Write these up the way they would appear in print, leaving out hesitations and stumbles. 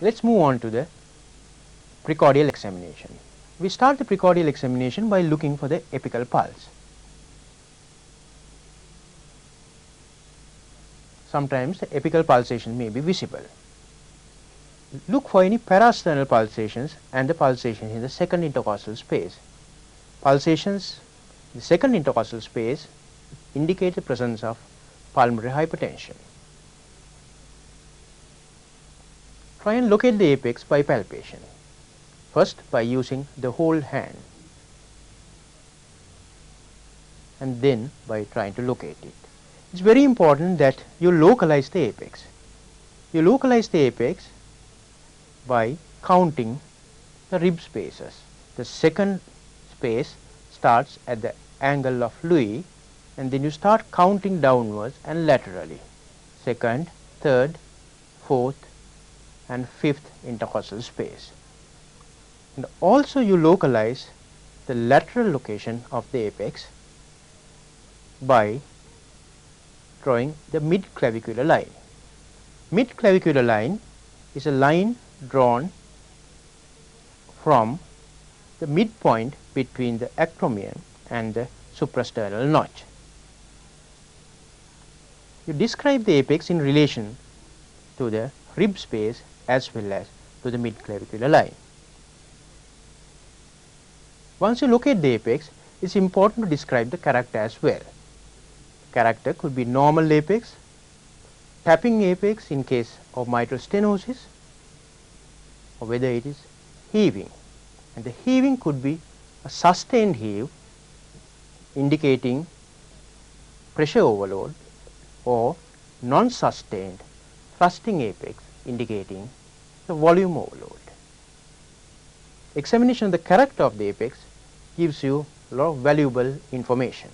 Let's move on to the precordial examination. We start the precordial examination by looking for the apical pulse. Sometimes the apical pulsation may be visible. Look for any parasternal pulsations and the pulsations in the second intercostal space. Pulsations in the second intercostal space indicate the presence of pulmonary hypertension. Try and locate the apex by palpation. First by using the whole hand and then by trying to locate it. It's very important that you localize the apex. You localize the apex by counting the rib spaces. The second space starts at the angle of Louis and then you start counting downwards and laterally. Second, third, fourth and fifth intercostal space. And also you localize the lateral location of the apex by drawing the mid-clavicular line. Mid-clavicular line is a line drawn from the midpoint between the acromion and the suprasternal notch. You describe the apex in relation to the rib space as well as to the mid-clavicular line. Once you locate the apex, it is important to describe the character as well. Character could be normal apex, tapping apex in case of mitral stenosis, or whether it is heaving. And the heaving could be a sustained heave indicating pressure overload, or non-sustained thrusting apex indicating the volume overload. Examination of the character of the apex gives you a lot of valuable information.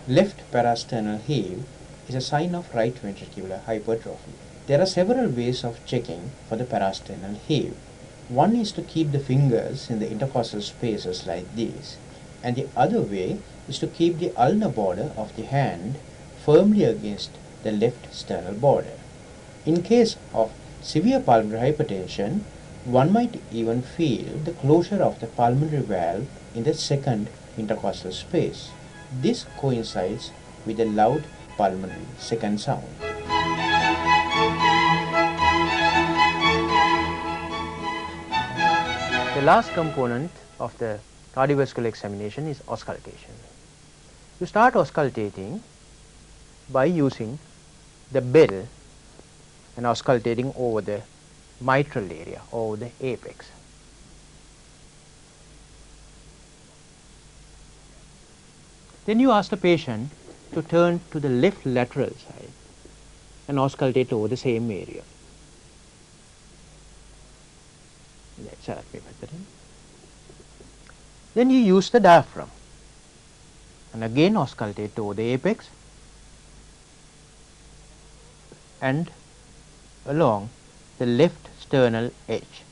Left parasternal heave is a sign of right ventricular hypertrophy. There are several ways of checking for the parasternal heave. One is to keep the fingers in the intercostal spaces like this, and the other way is to keep the ulnar border of the hand firmly against the left sternal border. In case of severe pulmonary hypertension, one might even feel the closure of the pulmonary valve in the second intercostal space. This coincides with a loud pulmonary second sound. The last component of the cardiovascular examination is auscultation. You start auscultating by using the bell and auscultating over the mitral area, over the apex. Then you ask the patient to turn to the left lateral side and auscultate over the same area. Then you use the diaphragm and again auscultate over the apex and along the left sternal edge,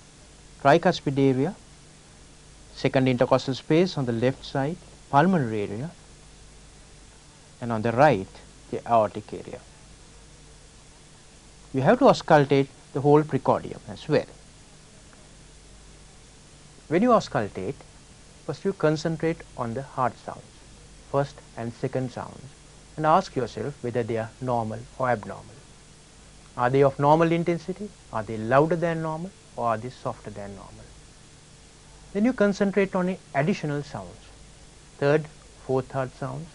tricuspid area, second intercostal space on the left side, pulmonary area, and on the right the aortic area. You have to auscultate the whole precordium as well. When you auscultate, first you concentrate on the heart sounds, first and second sounds, and ask yourself whether they are normal or abnormal. Are they of normal intensity? Are they louder than normal, or are they softer than normal? Then you concentrate on additional sounds, third, fourth heart sounds,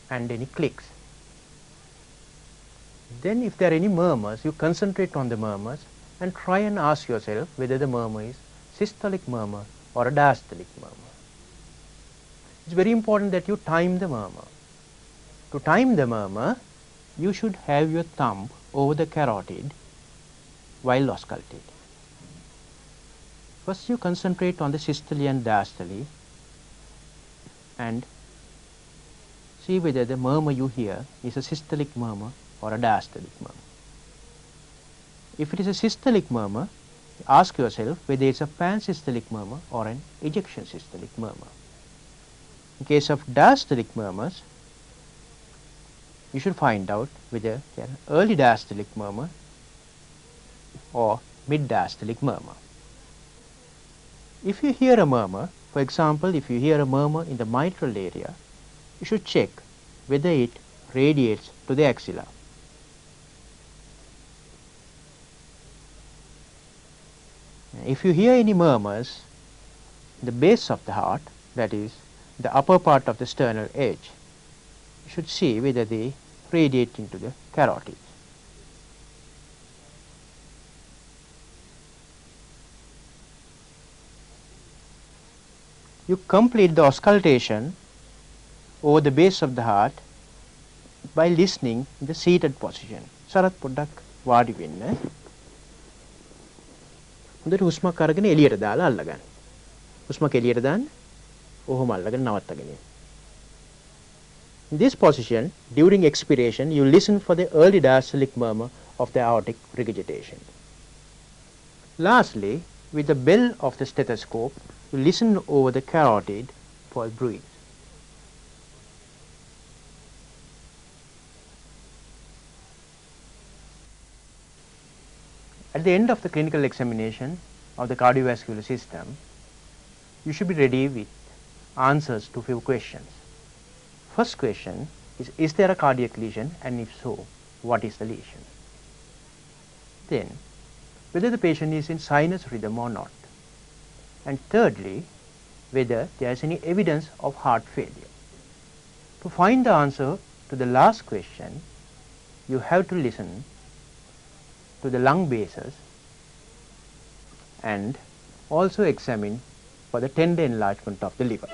and any clicks. Then if there are any murmurs, you concentrate on the murmurs and try and ask yourself whether the murmur is systolic murmur or a diastolic murmur. It is very important that you time the murmur. To time the murmur, you should have your thumb over the carotid while auscultating. First you concentrate on the systole and diastole and see whether the murmur you hear is a systolic murmur or a diastolic murmur. If it is a systolic murmur, ask yourself whether it is a pansystolic murmur or an ejection systolic murmur. In case of diastolic murmurs, you should find out whether they are an early diastolic murmur or mid-diastolic murmur. If you hear a murmur, for example, if you hear a murmur in the mitral area, you should check whether it radiates to the axilla. If you hear any murmurs in the base of the heart, that is, the upper part of the sternal edge, you should see whether they radiate into the carotid. You complete the auscultation over the base of the heart by listening in the seated position. Sarath පොඩ්ඩක් වාඩි වෙන්න. හොඳට හුස්මක් අරගෙන එළියට දාලා අල්ලගන්න. හුස්මක් එළියට දාන්න. ඔහොම අල්ලගෙන නවත්තගෙන ඉන්න. In this position, during expiration, you listen for the early diastolic murmur of the aortic regurgitation. Lastly, with the bell of the stethoscope, you listen over the carotid for breath. At the end of the clinical examination of the cardiovascular system, you should be ready with answers to few questions. First question is there a cardiac lesion, and if so, what is the lesion? Then, whether the patient is in sinus rhythm or not. And thirdly, whether there is any evidence of heart failure. To find the answer to the last question, you have to listen to the lung bases and also examine for the tender enlargement of the liver.